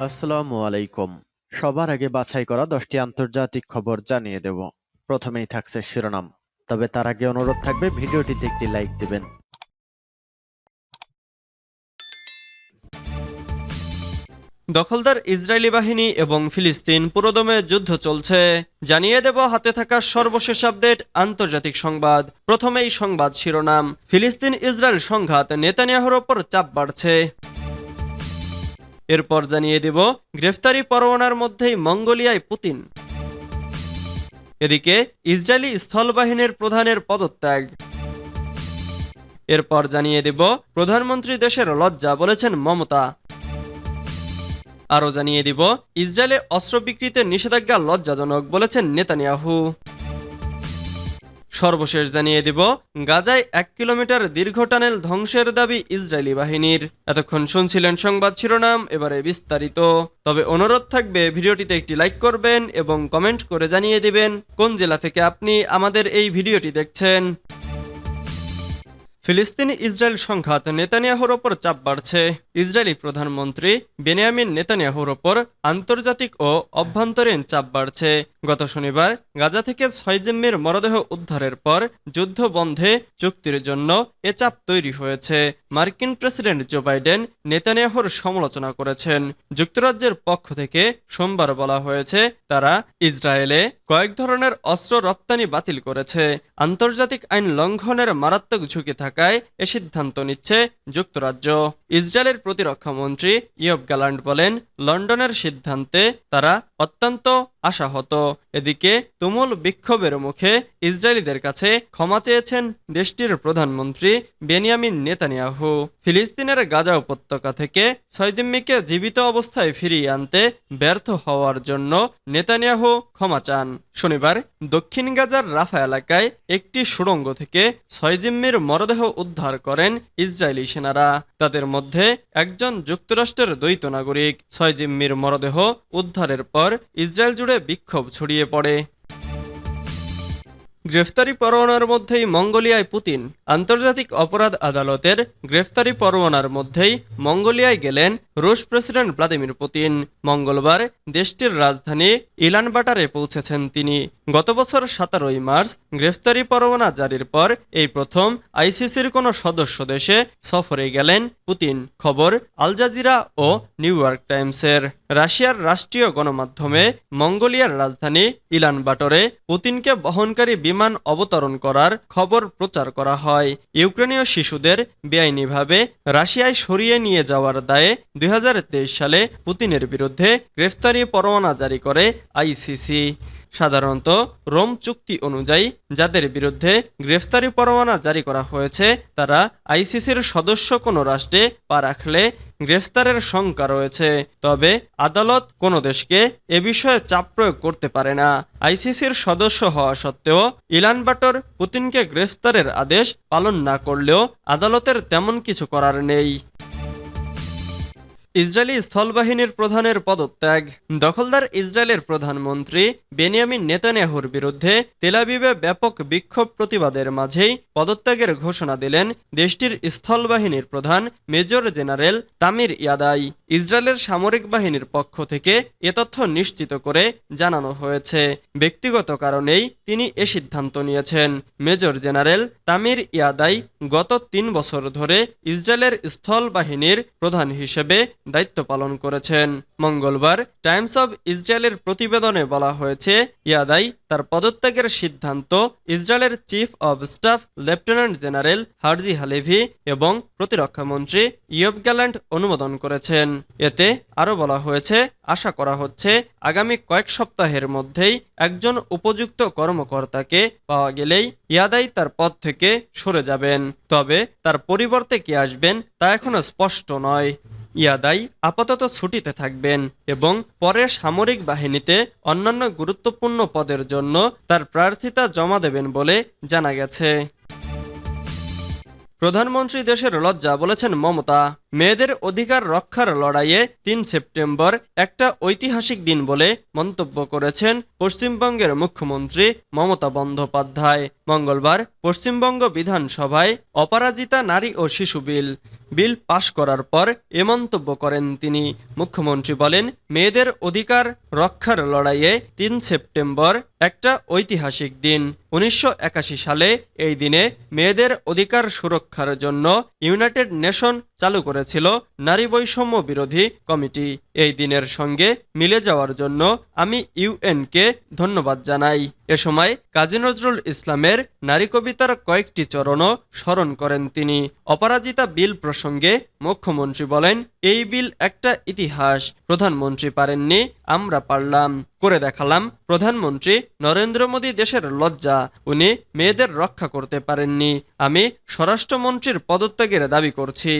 আসসালামু আলাইকুম। সবার আগে বাছাই করা 10টি আন্তর্জাতিক খবর জানিয়ে দেব। প্রথমেই থাকছে শিরোনাম। তবে তার আগে অনুরোধ থাকবে ভিডিওটিতে একটি লাইক দিবেন। দখলদার ইসরায়েলি বাহিনী এবং ফিলিস্তিন পুরোদমে যুদ্ধ চলছে। জানিয়ে দেব হাতে থাকা সর্বশেষ আপডেট আন্তর্জাতিক সংবাদ। প্রথমেই সংবাদ শিরোনাম। ফিলিস্তিন ইসরায়েল সংঘাত, নেতানিয়াহুর ওপর চাপ বাড়ছে। এরপর জানিয়ে দেব গ্রেফতারি পরোয়ানার মধ্যেই মঙ্গোলিয়ায় পুতিন। এদিকে ইসরায়েলি স্থলবাহিনীর প্রধানের পদত্যাগ। এরপর জানিয়ে দেব প্রধানমন্ত্রী দেশের লজ্জা, বলেছেন মমতা। আরও জানিয়ে দিব ইসরায়েলে অস্ত্র বিক্রিতে নিষেধাজ্ঞা লজ্জাজনক, বলেছেন নেতানিয়াহু। সর্বশেষ জানিয়ে দিব গাজায় 1 কিলোমিটার দীর্ঘ টানেল ধ্বংসের দাবি ইসরায়েলি বাহিনীর। এতক্ষণ শুনছিলেন সংবাদ শিরোনাম, এবারে বিস্তারিত। তবে অনুরোধ থাকবে ভিডিওটিতে একটি লাইক করবেন এবং কমেন্ট করে জানিয়ে দিবেন কোন জেলা থেকে আপনি আমাদের এই ভিডিওটি দেখছেন। ফিলিস্তিন ইসরায়েল সংঘাত, নেতানিয়াহুর ওপর চাপ বাড়ছে। ইসরায়েলি প্রধানমন্ত্রী বেনিয়ামিন নেতানিয়াহুর ওপর আন্তর্জাতিক ও অভ্যন্তরীণ চাপ বাড়ছে। গত শনিবার গাজা থেকে 6 জিম্মির মরদেহ উদ্ধারের পর যুদ্ধ বন্ধে চুক্তির জন্য এ চাপ তৈরি হয়েছে। মার্কিন প্রেসিডেন্ট জো বাইডেন নেতানিয়াহুর সমালোচনা করেছেন। যুক্তরাজ্যের পক্ষ থেকে সোমবার বলা হয়েছে তারা ইসরায়েলে কয়েক ধরনের অস্ত্র রপ্তানি বাতিল করেছে। আন্তর্জাতিক আইন লঙ্ঘনের মারাত্মক ঝুঁকি থাকায় এ সিদ্ধান্ত নিচ্ছে যুক্তরাজ্য। ইসরায়েলের প্রতিরক্ষা মন্ত্রী ইয়োব গ্যালান্ট বলেন, লন্ডনের সিদ্ধান্তে তারা অত্যন্ত আশাহত। এদিকে তুমুল বিক্ষোভের মুখে ইসরায়েলিদের কাছে ক্ষমা চেয়েছেন দেশটির প্রধানমন্ত্রী বেনিয়ামিন নেতানিয়াহু। ফিলিস্তিনের গাজা উপত্যকা থেকে 6 জিম্মিকে জীবিত অবস্থায় ফিরিয়ে আনতে ব্যর্থ হওয়ার জন্য নেতানিয়াহু ক্ষমা চান। শনিবার দক্ষিণ গাজার রাফা এলাকায় একটি সুড়ঙ্গ থেকে 6 জিম্মির মরদেহ উদ্ধার করেন ইসরায়েলি সেনারা। তাদের মধ্যে একজন যুক্তরাষ্ট্রের দ্বৈত নাগরিক। 6 জিম্মির মরদেহ উদ্ধারের পর ইসরায়েল জুড়ে বিক্ষোভ ছড়িয়ে পড়ে। গ্রেফতারি পরোয়ানার মধ্যেই মঙ্গোলিয়ায় পুতিন। আন্তর্জাতিক অপরাধ আদালতের গ্রেফতারি পরোয়ানার মধ্যেই মঙ্গোলিয়ায় গেলেন রুশ প্রেসিডেন্ট ভ্লাদিমির পুতিন। মঙ্গলবার দেশটির রাজধানী ইলানবাটারে পৌঁছেছেন তিনি। গত বছর 17 মার্চ গ্রেফতারি পরোয়ানা জারির পর এই প্রথম আইসিসির কোনো সদস্য দেশে সফরে গেলেন পুতিন। খবর আল জাজিরা ও নিউ ইয়র্ক টাইমসের। রাশিয়ার রাষ্ট্রীয় গণমাধ্যমে মঙ্গোলিয়ার রাজধানী ইলানবাটরে পুতিনকে বহনকারী বিমান অবতরণ করার খবর প্রচার করা হয়। ইউক্রেনীয় শিশুদের বেআইনিভাবে রাশিয়ায় সরিয়ে নিয়ে যাওয়ার দায়ে 2023 সালে পুতিনের বিরুদ্ধে গ্রেফতারি পরোয়ানা জারি করে আইসিসি। সাধারণত রোম চুক্তি অনুযায়ী যাদের বিরুদ্ধে গ্রেফতারি পরোয়ানা জারি করা হয়েছে তারা আইসিসির সদস্য কোনো রাষ্ট্রে পা রাখলে গ্রেফতারের শঙ্কা রয়েছে। তবে আদালত কোনো দেশকে এ বিষয়ে চাপ প্রয়োগ করতে পারে না। আইসিসির সদস্য হওয়া সত্ত্বেও ইলানবাটর পুতিনকে গ্রেফতারের আদেশ পালন না করলেও আদালতের তেমন কিছু করার নেই। ইসরায়েলি স্থলবাহিনীর প্রধানের পদত্যাগ। দখলদার ইসরায়েলের প্রধানমন্ত্রী বেনিয়ামিন নেতানিয়াহুর বিরুদ্ধে তেল আবিবে ব্যাপক বিক্ষোভ প্রতিবাদের মাঝেই পদত্যাগের ঘোষণা দিলেন দেশটির স্থলবাহিনীর প্রধান মেজর জেনারেল তামির ইয়াদাই। ইসরায়েলের সামরিক বাহিনীর পক্ষ থেকে এ তথ্য নিশ্চিত করে জানানো হয়েছে। ব্যক্তিগত কারণেই তিনি এ সিদ্ধান্ত নিয়েছেন। মেজর জেনারেল তামির ইয়াদাই গত 3 বছর ধরে ইসরায়েলের স্থল বাহিনীর প্রধান হিসেবে দায়িত্ব পালন করেছেন। মঙ্গলবার টাইমস অব ইসরায়েলের প্রতিবেদনে বলা হয়েছে ইয়াদাই তার পদত্যাগের সিদ্ধান্ত ইসরায়েলের chief of staff lieutenant general Herzi Halevi এবং প্রতিরক্ষা মন্ত্রী ইয়োব গ্যালান্ট অনুমোদন করেছেন। এতে আরও বলা হয়েছে আশা করা হচ্ছে আগামী কয়েক সপ্তাহের মধ্যেই একজন উপযুক্ত কর্মকর্তাকে পাওয়া গেলেই ইয়াদাই তার পদ থেকে সরে যাবেন। তবে তার পরিবর্তে কে আসবেন তা এখনো স্পষ্ট নয়। ইয়াদাই আপাতত ছুটিতে থাকবেন এবং পরে সামরিক বাহিনীতে অন্যান্য গুরুত্বপূর্ণ পদের জন্য তার প্রার্থিতা জমা দেবেন বলে জানা গেছে। প্রধানমন্ত্রী দেশের লজ্জা, বলেছেন মমতা। মেয়েদের অধিকার রক্ষার লড়াইয়ে ৩ সেপ্টেম্বর একটা ঐতিহাসিক দিন বলে মন্তব্য করেছেন পশ্চিমবঙ্গের মুখ্যমন্ত্রী মমতা বন্দ্যোপাধ্যায়। মঙ্গলবার পশ্চিমবঙ্গ বিধানসভায় অপরাজিতা নারী ও শিশু বিল পাশ করার পর এ মন্তব্য করেন তিনি। মুখ্যমন্ত্রী বলেন, মেয়েদের অধিকার রক্ষার লড়াইয়ে ৩ সেপ্টেম্বর একটা ঐতিহাসিক দিন। ১৯৮১ সালে এই দিনে মেয়েদের অধিকার সুরক্ষার জন্য ইউনাইটেড নেশন চালু করেছিল নারী বৈষম্য বিরোধী কমিটি। এই দিনের সঙ্গে মিলে যাওয়ার জন্য আমি ইউএনকে ধন্যবাদ জানাই। এ সময় কাজী নজরুল ইসলামের নারী কবিতার কয়েকটি চরণও স্মরণ করেন তিনি। অপরাজিতা বিল প্রসঙ্গে মুখ্যমন্ত্রী বলেন, এই বিল একটা ইতিহাস। প্রধানমন্ত্রী পারেননি, আমরা পারলাম, করে দেখালাম। প্রধানমন্ত্রী নরেন্দ্র মোদী দেশের লজ্জা, উনি মেয়েদের রক্ষা করতে পারেননি। আমি স্বরাষ্ট্রমন্ত্রীর পদত্যাগের দাবি করছি।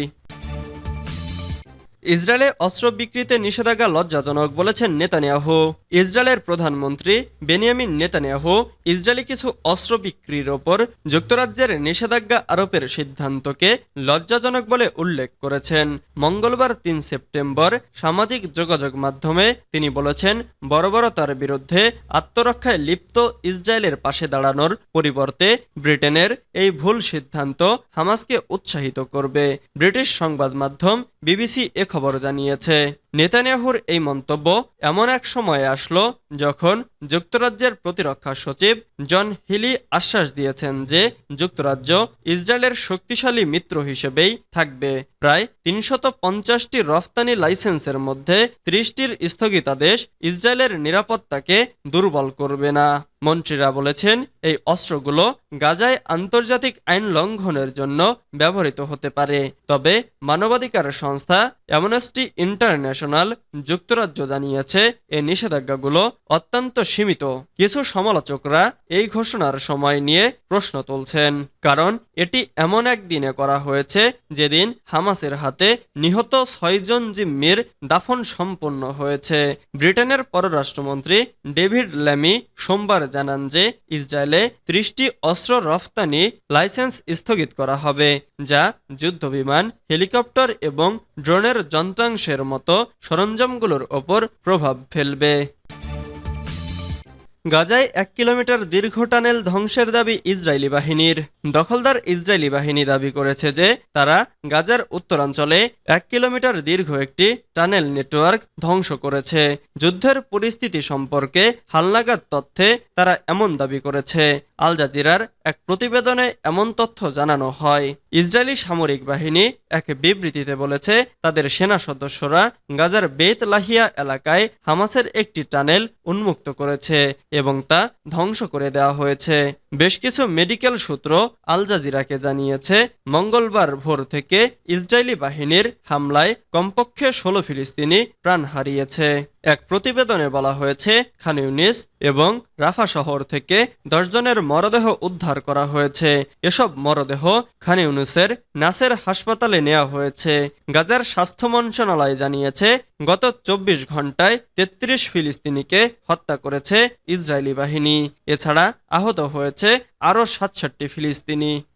ইসরায়েলে অস্ত্র বিক্রিতে নিষেধাজ্ঞা লজ্জাজনক বলেছেন নেতানিয়াহু। ইসরায়েলের প্রধানমন্ত্রী বেনিয়ামিন নেতানিয়াহু ইসরায়েলি কিছু অস্ত্র বিক্রির ওপর যুক্তরাজ্যের নিষেধাজ্ঞা আরোপের সিদ্ধান্তকে লজ্জাজনক বলে উল্লেখ করেছেন। মঙ্গলবার ৩ সেপ্টেম্বর সামাজিক যোগাযোগ মাধ্যমে তিনি বলেছেন, বর্বরতার বিরুদ্ধে আত্মরক্ষায় লিপ্ত ইসরায়েলের পাশে দাঁড়ানোর পরিবর্তে ব্রিটেনের এই ভুল সিদ্ধান্ত হামাসকে উৎসাহিত করবে। ব্রিটিশ সংবাদ মাধ্যম বিবিসি খবর জানিয়েছে। নেতানিয়াহুর এই মন্তব্য এমন এক সময়ে আসলো যখন যুক্তরাজ্যের প্রতিরক্ষা সচিব জন হিলি আশ্বাস দিয়েছেন যে যুক্তরাজ্য ইসরায়েলের শক্তিশালী মিত্র হিসেবেই থাকবে। প্রায় ৩৫০টি রফতানি লাইসেন্সের মধ্যে ৩০টির স্থগিতাদেশ ইসরায়েলের নিরাপত্তাকে দুর্বল করবে না। মন্ত্রীরা বলেছেন, এই অস্ত্রগুলো গাজায় আন্তর্জাতিক আইন লঙ্ঘনের জন্য ব্যবহৃত হতে পারে। তবে মানবাধিকার সংস্থা অ্যামনেস্টি ইন্টারন্যাশনাল যুক্তরাজ্য জানিয়েছে, এই নিষেধাজ্ঞাগুলো অত্যন্ত সীমিত। কিছু সমালোচকরা এই ঘোষণার সময় নিয়ে প্রশ্ন তুলছেন, কারণ এটি এমন এক দিনে করা হয়েছে যেদিন হামাসের হাতে নিহত ৬ জন জিম্মির দাফন সম্পন্ন হয়েছে। ব্রিটেনের পররাষ্ট্রমন্ত্রী ডেভিড ল্যামি সোমবার জানান যে ইসরায়েলে ৩০টি অস্ত্র রফতানি লাইসেন্স স্থগিত করা হবে, যা যুদ্ধবিমান, হেলিকপ্টার এবং ড্রোনের যন্ত্রাংশের মতো সরঞ্জামগুলোর ওপর প্রভাব ফেলবে। গাজায় ১ কিলোমিটার দীর্ঘ টানেল ধ্বংসের দাবি ইসরায়েলি বাহিনীর। দখলদার ইসরায়েলি বাহিনী দাবি করেছে যে তারা গাজার উত্তরাঞ্চলে ১ কিলোমিটার দীর্ঘ একটি টানেল নেটওয়ার্ক ধ্বংস করেছে। যুদ্ধের পরিস্থিতি সম্পর্কে হালনাগাদ তথ্যে তারা এমন দাবি করেছে। আল জাজিরার এক প্রতিবেদনে এমন তথ্য জানানো হয়। ইসরায়েলি সামরিক বাহিনী এক বিবৃতিতে বলেছে, তাদের সেনা সদস্যরা গাজার বেত লাহিয়া এলাকায় হামাসের একটি টানেল উন্মুক্ত করেছে এবং তা ধ্বংস করে দেওয়া হয়েছে। বেশ কিছু মেডিকেল সূত্র আল জাজিরাকে জানিয়েছে, মঙ্গলবার ভোর থেকে ইসরায়েলি বাহিনীর হামলায় কমপক্ষে ১৬ ফিলিস্তিনি প্রাণ হারিয়েছে। এক প্রতিবেদনে বলা হয়েছে, খান ইউনিস এবং রাফা শহর থেকে ১০ জনের মরদেহ উদ্ধার করা হয়েছে। এসব মরদেহ খান ইউনিসের নাসের হাসপাতালে নেওয়া হয়েছে। গাজার স্বাস্থ্য মন্ত্রণালয় জানিয়েছে, গত ২৪ ঘন্টায় ৩৩ ফিলিস্তিনিকে হত্যা করেছে ইসরায়েলি বাহিনী। এছাড়া আহত হয়েছে আরও ৬৭ ফিলিস্তিনি।